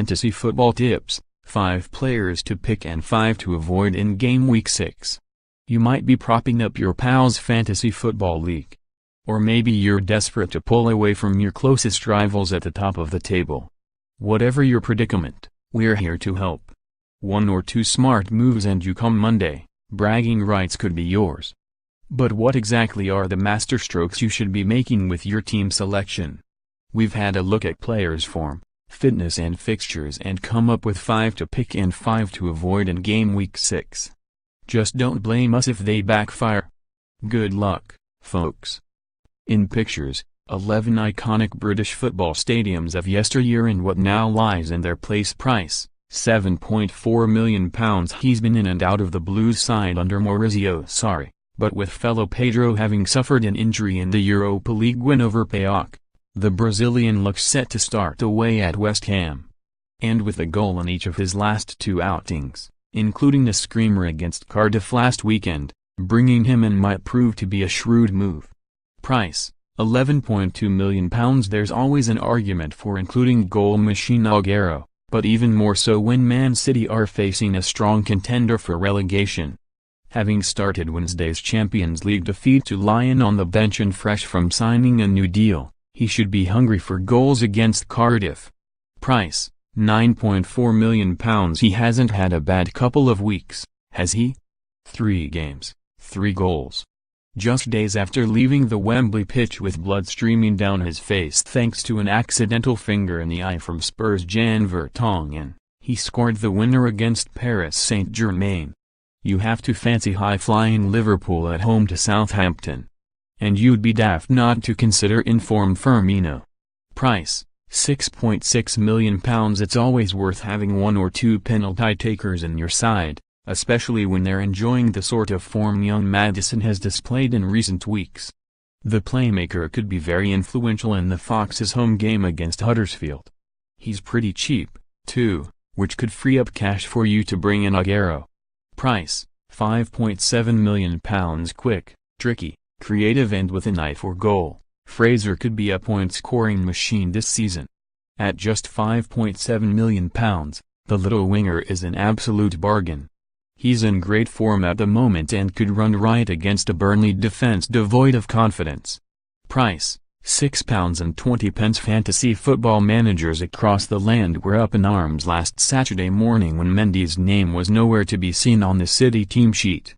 fantasy football tips, 5 players to pick and 5 to avoid in Game Week 6. You might be propping up your pal's fantasy football league. Or maybe you're desperate to pull away from your closest rivals at the top of the table. Whatever your predicament, we're here to help. 1 or 2 smart moves and you come Monday, bragging rights could be yours. But what exactly are the masterstrokes you should be making with your team selection? We've had a look at players' form, fitness and fixtures and come up with 5 to pick and 5 to avoid in Game Week 6. Just don't blame us if they backfire. Good luck, folks. In pictures, 11 iconic British football stadiums of yesteryear and what now lies in their place. Price, £7.4 million. He's been in and out of the Blues side under Maurizio Sarri, but with fellow Pedro having suffered an injury in the Europa League win over PAOK, the Brazilian looks set to start away at West Ham. And with a goal in each of his last 2 outings, including a screamer against Cardiff last weekend, bringing him in might prove to be a shrewd move. Price, £11.2 million. There's always an argument for including goal machine Aguero, but even more so when Man City are facing a strong contender for relegation. Having started Wednesday's Champions League defeat to Lyon on the bench and fresh from signing a new deal, he should be hungry for goals against Cardiff. Price, £9.4 million. He hasn't had a bad couple of weeks, has he? 3 games, 3 goals. Just days after leaving the Wembley pitch with blood streaming down his face thanks to an accidental finger in the eye from Spurs' Jan Vertonghen, he scored the winner against Paris Saint-Germain. You have to fancy high-flying Liverpool at home to Southampton. And you'd be daft not to consider informed Firmino. Price, £6.6 million. It's always worth having 1 or 2 penalty takers in your side, especially when they're enjoying the sort of form young Maddison has displayed in recent weeks. The playmaker could be very influential in the Foxes' home game against Huddersfield. He's pretty cheap, too, which could free up cash for you to bring in Aguero. Price, £5.7 million. Quick, tricky, creative and with an eye for goal, Fraser could be a point-scoring machine this season. At just £5.7 million, the little winger is an absolute bargain. He's in great form at the moment and could run right against a Burnley defense devoid of confidence. Price, £6.20. Fantasy football managers across the land were up in arms last Saturday morning when Mendy's name was nowhere to be seen on the City team sheet.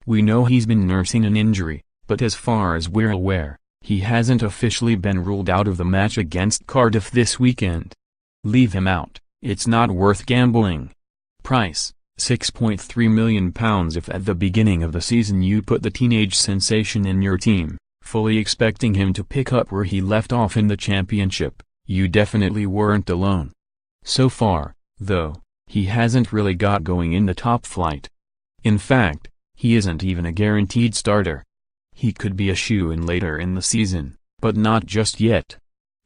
We know he's been nursing an injury, but as far as we're aware, he hasn't officially been ruled out of the match against Cardiff this weekend. Leave him out, it's not worth gambling. Price, £6.3 million. If at the beginning of the season you put the teenage sensation in your team, fully expecting him to pick up where he left off in the championship, you definitely weren't alone. So far, though, he hasn't really got going in the top flight. In fact, he isn't even a guaranteed starter. He could be a shoo-in later in the season, but not just yet.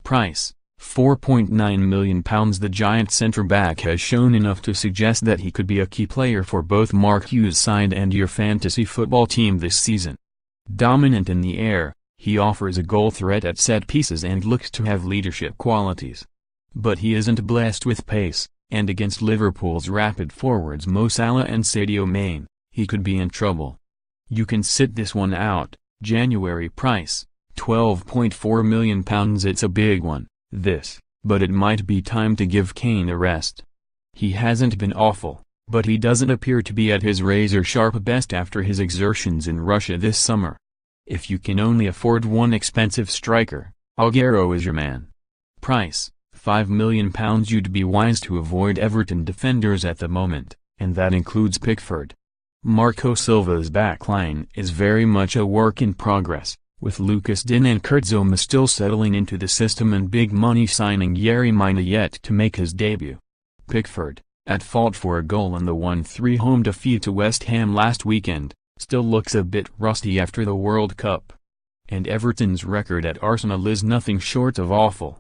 Price, £4.9 million. The Giant centre-back has shown enough to suggest that he could be a key player for both Mark Hughes' side and your fantasy football team this season. Dominant in the air, he offers a goal threat at set pieces and looks to have leadership qualities. But he isn't blessed with pace, and against Liverpool's rapid forwards Mo Salah and Sadio Mane, he could be in trouble. You can sit this one out. January. Price, £12.4 million. It's a big one, this, but it might be time to give Kane a rest. He hasn't been awful, but he doesn't appear to be at his razor-sharp best after his exertions in Russia this summer. If you can only afford one expensive striker, Aguero is your man. Price, £5 million. You'd be wise to avoid Everton defenders at the moment, and that includes Pickford. Marco Silva's backline is very much a work in progress, with Lucas Digne and Kurt Zouma still settling into the system and big money signing Yerry Mina yet to make his debut. Pickford, at fault for a goal in the 1-3 home defeat to West Ham last weekend, still looks a bit rusty after the World Cup. And Everton's record at Arsenal is nothing short of awful.